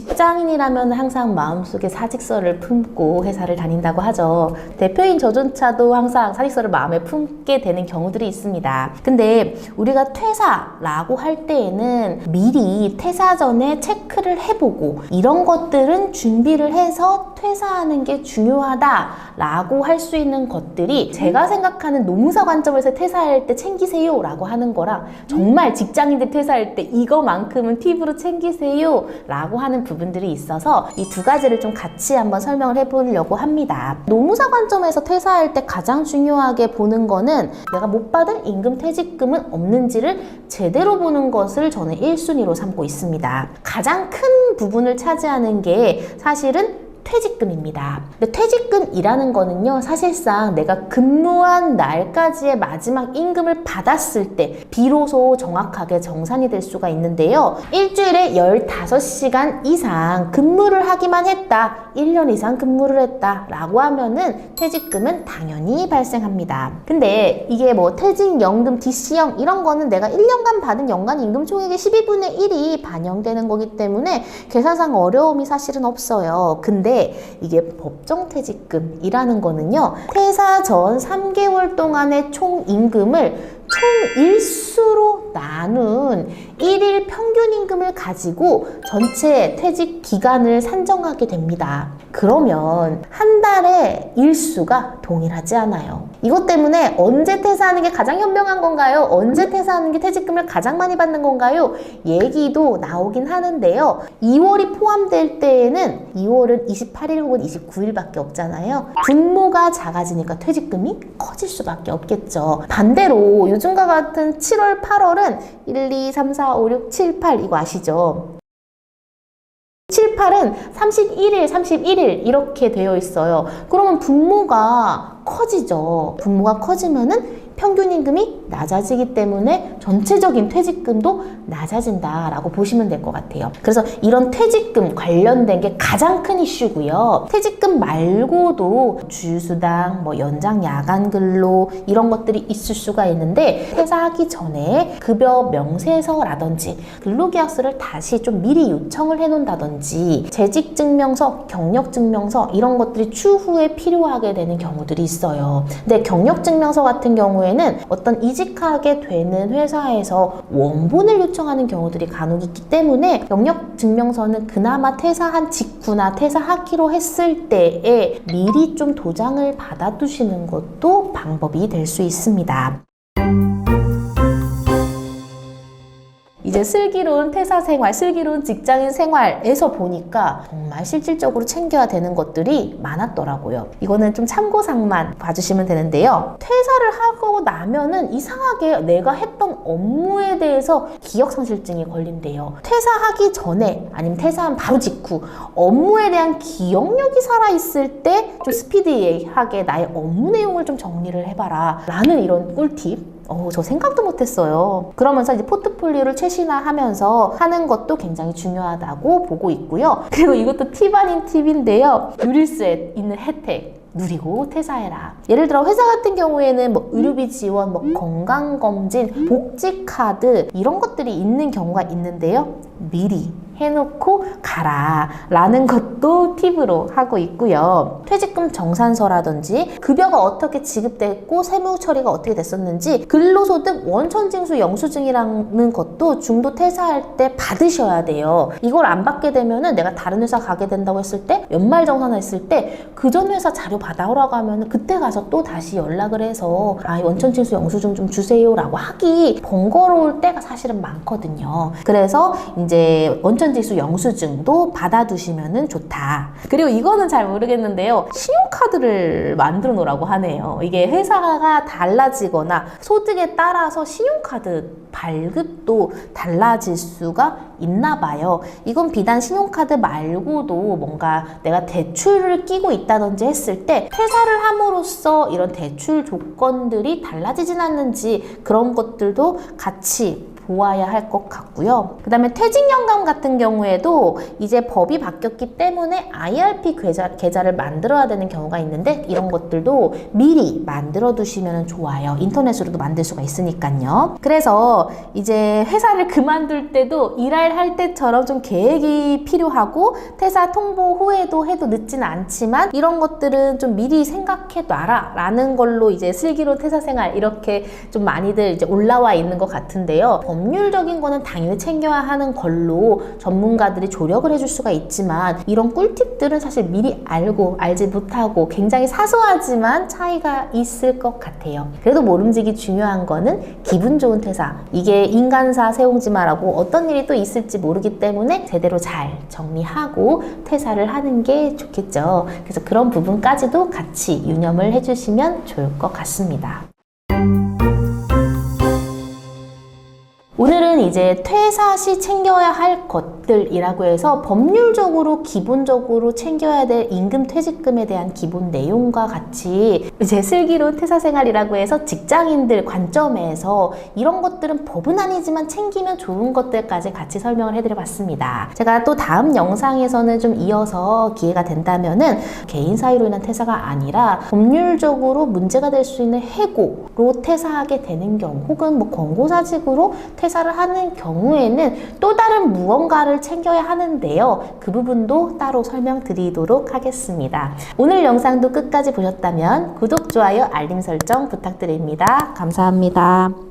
직장인이라면 항상 마음속에 사직서를 품고 회사를 다닌다고 하죠. 대표인 저조차도 항상 사직서를 마음에 품게 되는 경우들이 있습니다. 근데 우리가 퇴사라고 할 때에는 미리 퇴사 전에 체크를 해보고 이런 것들은 준비를 해서 퇴사하는 게 중요하다라고 할 수 있는 것들이 제가 생각하는 노무사 관점에서 퇴사할 때 챙기세요 라고 하는 거랑 정말 직장인들 퇴사할 때 이거만큼은 팁으로 챙기세요 라고 하는 부분들이 있어서 이 두 가지를 좀 같이 한번 설명을 해보려고 합니다. 노무사 관점에서 퇴사할 때 가장 중요하게 보는 거는 내가 못 받은 임금 퇴직금은 없는지를 제대로 보는 것을 저는 1순위로 삼고 있습니다. 가장 큰 부분을 차지하는 게 사실은 퇴직금입니다. 근데 퇴직금이라는 거는요, 사실상 내가 근무한 날까지의 마지막 임금을 받았을 때 비로소 정확하게 정산이 될 수가 있는데요. 일주일에 15시간 이상 근무를 하기만 했다, 1년 이상 근무를 했다 라고 하면은 퇴직금은 당연히 발생합니다. 근데 이게 뭐 퇴직연금, DC형 이런 거는 내가 1년간 받은 연간 임금 총액의 12분의 1이 반영되는 거기 때문에 계산상 어려움이 사실은 없어요. 근데 이게 법정퇴직금이라는 거는요, 퇴사 전 3개월 동안의 총 임금을 총 일수로 나눈 1일 평균 임금을 가지고 전체 퇴직 기간을 산정하게 됩니다. 그러면 한 달의 일수가 동일하지 않아요. 이것 때문에 언제 퇴사하는 게 가장 현명한 건가요? 언제 퇴사하는 게 퇴직금을 가장 많이 받는 건가요? 얘기도 나오긴 하는데요. 2월이 포함될 때에는 2월은 28일 혹은 29일밖에 없잖아요. 분모가 작아지니까 퇴직금이 커질 수밖에 없겠죠. 반대로 요즘과 같은 7월, 8월은 1, 2, 3, 4, 5, 6, 7, 8 이거 아시죠? 7, 8은 31일, 31일 이렇게 되어 있어요. 그러면 분모가 커지죠. 분모가 커지면은 평균 임금이 낮아지기 때문에 전체적인 퇴직금도 낮아진다라고 보시면 될 것 같아요. 그래서 이런 퇴직금 관련된 게 가장 큰 이슈고요. 퇴직금 말고도 주휴수당, 뭐 연장 야간 근로 이런 것들이 있을 수가 있는데 퇴사하기 전에 급여 명세서라든지 근로계약서를 다시 좀 미리 요청을 해놓는다든지 재직증명서, 경력증명서 이런 것들이 추후에 필요하게 되는 경우들이 있어요. 근데 경력증명서 같은 경우에는 어떤 이직하게 되는 회사에서 원본을 요청하는 경우들이 간혹 있기 때문에 경력증명서는 그나마 퇴사한 직후나 퇴사하기로 했을 때에 미리 좀 도장을 받아두시는 것도 방법이 될 수 있습니다. 이제 슬기로운 퇴사 생활, 슬기로운 직장인 생활에서 보니까 정말 실질적으로 챙겨야 되는 것들이 많았더라고요. 이거는 좀 참고사항만 봐주시면 되는데요. 퇴사를 하고 나면은 이상하게 내가 했던 업무에 대해서 기억상실증이 걸린대요. 퇴사하기 전에 아니면 퇴사한 바로 직후 업무에 대한 기억력이 살아있을 때 좀 스피디하게 나의 업무 내용을 좀 정리를 해봐라 라는 이런 꿀팁 저 생각도 못했어요. 그러면서 이제 포트폴리오를 최신화하면서 하는 것도 굉장히 중요하다고 보고 있고요. 그리고 이것도 팁 아닌 팁인데요. 누릴 수 있는 혜택 누리고 퇴사해라. 예를 들어 회사 같은 경우에는 뭐 의료비 지원, 뭐 건강검진, 복지카드 이런 것들이 있는 경우가 있는데요. 미리 해놓고 가라 라는 것도 팁으로 하고 있고요. 퇴직금 정산서라든지 급여가 어떻게 지급됐고 세무 처리가 어떻게 됐었는지 근로소득 원천징수 영수증이라는 것도 중도 퇴사할 때 받으셔야 돼요. 이걸 안 받게 되면은 내가 다른 회사 가게 된다고 했을 때 연말정산했을 때 그 전 회사 자료 받아오라고 하면 그때 가서 또 다시 연락을 해서 원천징수 영수증 좀 주세요 라고 하기 번거로울 때가 사실은 많거든요. 그래서 이제 원천징수 영수증도 받아두시면 좋다. 그리고 이거는 잘 모르겠는데요. 신용카드를 만들어 놓으라고 하네요. 이게 회사가 달라지거나 소득에 따라서 신용카드 발급도 달라질 수가 있나 봐요. 이건 비단 신용카드 말고도 뭔가 내가 대출을 끼고 있다든지 했을 때 퇴사를 함으로써 이런 대출 조건들이 달라지진 않는지 그런 것들도 같이 보아야 할 것 같고요. 그 다음에 퇴직연금 같은 경우에도 이제 법이 바뀌었기 때문에 IRP 계좌를 만들어야 되는 경우가 있는데 이런 것들도 미리 만들어 두시면 좋아요. 인터넷으로도 만들 수가 있으니까요. 그래서 이제 회사를 그만둘 때도 일할 때처럼 좀 계획이 필요하고 퇴사 통보 후에도 해도 늦지는 않지만 이런 것들은 좀 미리 생각해 놔라 라는 걸로 이제 슬기로운 퇴사 생활 이렇게 좀 많이들 이제 올라와 있는 것 같은데요. 법률적인 거는 당연히 챙겨야 하는 걸로 전문가들이 조력을 해줄 수가 있지만 이런 꿀팁들은 사실 미리 알지 못하고 굉장히 사소하지만 차이가 있을 것 같아요. 그래도 모름지기 중요한 거는 기분 좋은 퇴사. 이게 인간사 세옹지마라고 어떤 일이 또 있을지 모르기 때문에 제대로 잘 정리하고 퇴사를 하는 게 좋겠죠. 그래서 그런 부분까지도 같이 유념을 해주시면 좋을 것 같습니다. 오늘은 이제 퇴사 시 챙겨야 할 것들이라고 해서 법률적으로 기본적으로 챙겨야 될 임금 퇴직금에 대한 기본 내용과 같이 이제 슬기로운 퇴사 생활이라고 해서 직장인들 관점에서 이런 것들은 법은 아니지만 챙기면 좋은 것들까지 같이 설명을 해드려 봤습니다. 제가 또 다음 영상에서는 좀 이어서 기회가 된다면은 개인 사유로 인한 퇴사가 아니라 법률적으로 문제가 될 수 있는 해고로 퇴사하게 되는 경우 혹은 뭐 권고사직으로 퇴사를 하는 경우에는 또 다른 무언가를 챙겨야 하는데요. 그 부분도 따로 설명드리도록 하겠습니다. 오늘 영상도 끝까지 보셨다면 구독, 좋아요, 알림 설정 부탁드립니다. 감사합니다.